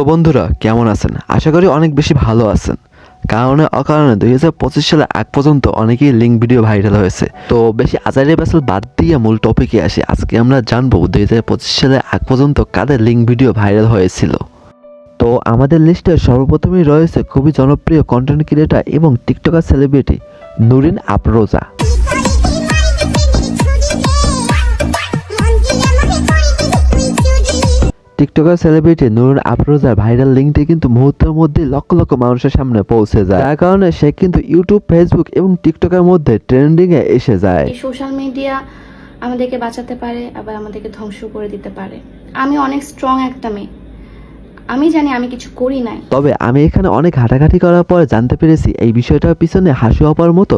বন্ধুরা কেমন আছেন? আশা করি অনেক বেশি ভালো আছেন। কারণে অকারণে 2025 সালে আগ পর্যন্ত অনেকেই লিঙ্ক ভিডিও ভাইরাল হয়েছে। তো বেশি আজারে বাসাল বাদ দিয়ে মূল টপিকে আসি। আজকে আমরা জানবো 2025 সালে আগ পর্যন্ত কাদের লিঙ্ক ভিডিও ভাইরাল হয়েছিল। তো আমাদের লিস্টে সর্বপ্রথমেই রয়েছে খুবই জনপ্রিয় কন্টেন্ট ক্রিয়েটর এবং tiktoker celebrity Nurin Afroza. Tiktoker celebrity Nurun আফরোজার ভাইরাল লিঙ্কটি কিন্তু মুহূর্তের মধ্যে লক্ষ লক্ষ মানুষের সামনে পৌঁছে যায়, যার কারণে সে কিন্তু ইউটিউব, ফেসবুক এবং টিকটকের মধ্যে ট্রেন্ডিং এ এসে যায়। সোশ্যাল মিডিয়া আমাদেরকে বাঁচাতে পারে, আবার আমাদেরকে ধ্বংস করে দিতে পারে। আমি অনেক স্ট্রং একটা মেয়ে, আমি জানি আমি কিছু করি নাই। তবে আমি এখানে অনেক ঘাটাঘাটি করার পরে জানতে পেরেছি এই বিষয়টার পিছনে হাসু আপার মতো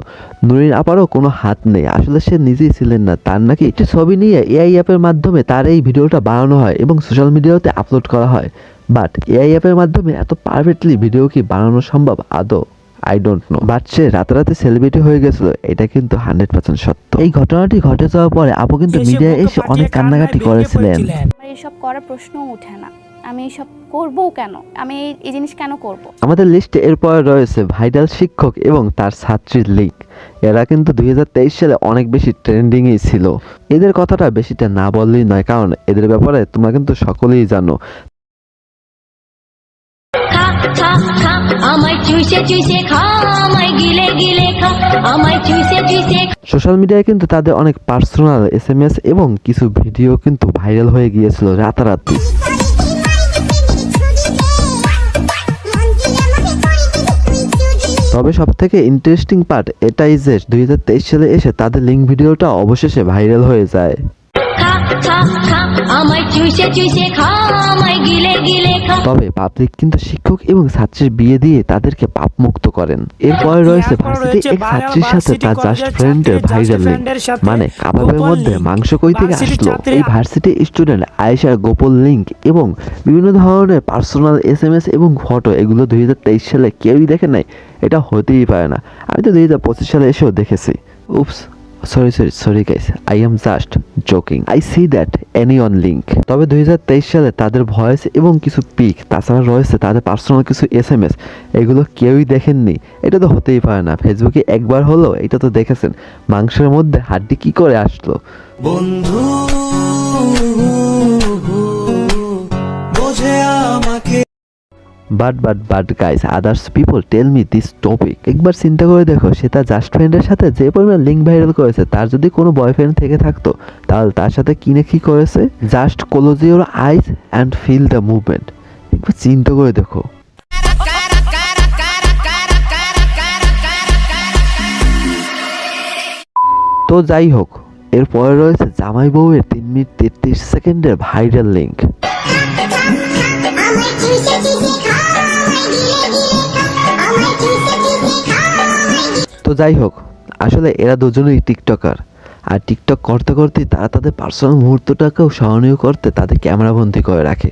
নুরিন আপারও কোনো হাত নেই। আসলে সে নিজেই ছিলেন না, তার নাকি একটি ছবি নিয়ে এআই অ্যাপের মাধ্যমে তার এই ভিডিওটা বানানো হয় এবং সোশ্যাল মিডিয়াতে আপলোড করা হয়। বাট এআই অ্যাপের মাধ্যমে এত পারফেক্টলি ভিডিও কি বানানো সম্ভব আদৌ? I don't know. বাট সে রাতারাতি সেলিব্রিটি হয়ে গেছিল, এটা কিন্তু 100% সত্য। এই ঘটনাটি ঘটে যাওয়ার পরে আপু কিন্তু মিডিয়ায় এসে অনেক কান্নাকাটি করেছিলেন। আমার এসব করার প্রশ্নও ওঠে না, আমি এসব করবো কেন, আমি এই জিনিস কেন করব? আমাদের লিস্টে এরপর রয়েছে ভাইরাল শিক্ষক এবং তার ছাত্রীর লিঙ্ক। এরা কিন্তু 2023 সালে অনেক বেশি ট্রেন্ডিংই ছিল। এদের কথাটা বেশিটা না বললেই নয়, কারণ এদের ব্যাপারে তোমরা কিন্তু সকলেই জানো। সোশ্যাল মিডিয়ায় কিন্তু তাদের অনেক পার্সোনাল SMS এবং কিছু ভিডিও কিন্তু ভাইরাল হয়ে গিয়েছিল রাতারাতি। তবে সব থেকে ইন্টারেস্টিং পার্ট এটাই যে 2023 সালে এসে তাদের লিঙ্ক ভিডিওটা অবশেষে ভাইরাল হয়ে যায়। তবে পাবলিক কিন্তু শিক্ষক এবং ছাত্রীর বিয়ে দিয়ে তাদেরকে পাপ মুক্ত করেন। এরপরে রয়েছে ভার্সিটি এক ছাত্রীর সাথে তার জাস্ট ফ্রেন্ডের ভাইরাল লিঙ্ক, মানে কাবাবের মধ্যে মাংস কই থেকে আসলো। এই ভার্সিটি স্টুডেন্ট আয়েশার গোপন লিঙ্ক এবং বিভিন্ন ধরনের পার্সোনাল SMS এবং ফটো, এগুলো 2023 সালে কেউই দেখে নাই। এটা হতেই পারে না। আমি তো 2025 সালে এসেও দেখেছি। উপস, sorry guys, I am just joking. I see that any on link. তবে 2023 সালে তাদের ভয়েস এবং কিছু পিক, তাছাড়া রয়েছে তাদের পার্সোনাল কিছু SMS, এগুলো কেউই দেখেননি। এটা তো হতেই পারে না। ফেসবুকে একবার হলো, এটা তো দেখেছেন, মাংসের মধ্যে হাড্ডি কি করে আসলো বন্ধু, বোঝে আমাকে। But guys, others people tell me this topic. একবার চিন্তা করে দেখো, সে তার জাস্ট ফ্রেন্ডের সাথে যে পরিমাণ লিঙ্ক ভাইরাল করেছে, তার যদি কোনো বয়ফ্রেন্ড থেকে থাকতো তাহলে তার সাথে কি না কি করেছে। Just close your eyes and feel the movement. একবার চিন্তা করে দেখো। তো যাই হোক, এরপরে রয়েছে জামাই বউয়ের 3 মিনিট 33 সেকেন্ডের ভাইরাল লিঙ্ক। তো যাই হোক, আসলে এরা দুজনেই টিকটকার, আর টিকটক করতে করতে তারা তাদের পার্সোনাল মুহূর্তটাকেও স্মরণীয় করতে তাদের ক্যামেরাবন্দি করে রাখে।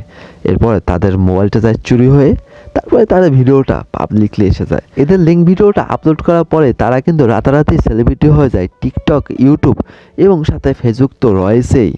এরপরে তাদের মোবাইলটা যায় চুরি হয়ে, তারপরে তাদের ভিডিওটা পাবলিকলি এসে যায়। এদের লিঙ্ক ভিডিওটা আপলোড করার পরে তারা কিন্তু রাতারাতি সেলিব্রিটি হয়ে যায় টিকটক, ইউটিউব এবং সাথে ফেসবুক তো রয়েছেই।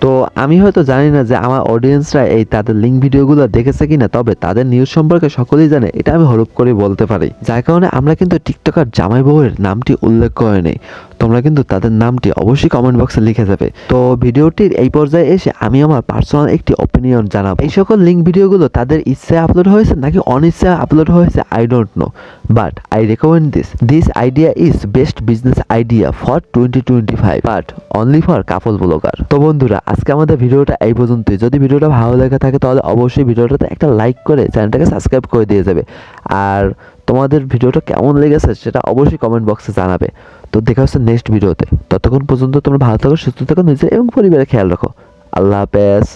তো আমি হয়তো জানি না যে আমার অডিয়েন্সরা এই তাদের লিঙ্ক ভিডিওগুলো দেখেছে কিনা, তবে তাদের নিউজ সম্পর্কে সকলেই জানে, এটা আমি হরপ করে বলতে পারি। যার কারণে আমরা কিন্তু টিকটকার জামাই বউয়ের নামটি উল্লেখ করে নেই। তোমরা কিন্তু তাদের নামটি অবশ্যই কমেন্ট বক্সে লিখে যাবে। তো ভিডিওটির এই পর্যায়ে এসে আমি আমার পার্সোনাল একটি ওপিনিয়ন জানাবো। এই সকল লিঙ্ক ভিডিওগুলো তাদের ইচ্ছায় আপলোড হয়েছে নাকি অনিচ্ছায় আপলোড হয়েছে, I don't know, but I recommend this idea is best business idea for 2025, but only for couple blogger. তো বন্ধুরা, আজকে আমাদের ভিডিওটা এই পর্যন্তই। যদি ভিডিওটা ভালো লেগে থাকে তাহলে অবশ্যই ভিডিওটাতে একটা লাইক করে চ্যানেলটাকে সাবস্ক্রাইব করে দিয়ে যাবে। আর তোমাদের ভিডিওটা কেমন লেগেছে সেটা অবশ্যই কমেন্ট বক্সে জানাবে। তো দেখা হচ্ছে নেক্সট ভিডিওতে। ততক্ষণ পর্যন্ত তোমরা ভালো থাকো, সুস্থ থাকো, নিজের এবং পরিবারের খেয়াল রাখো। আল্লাহ হাফেজ।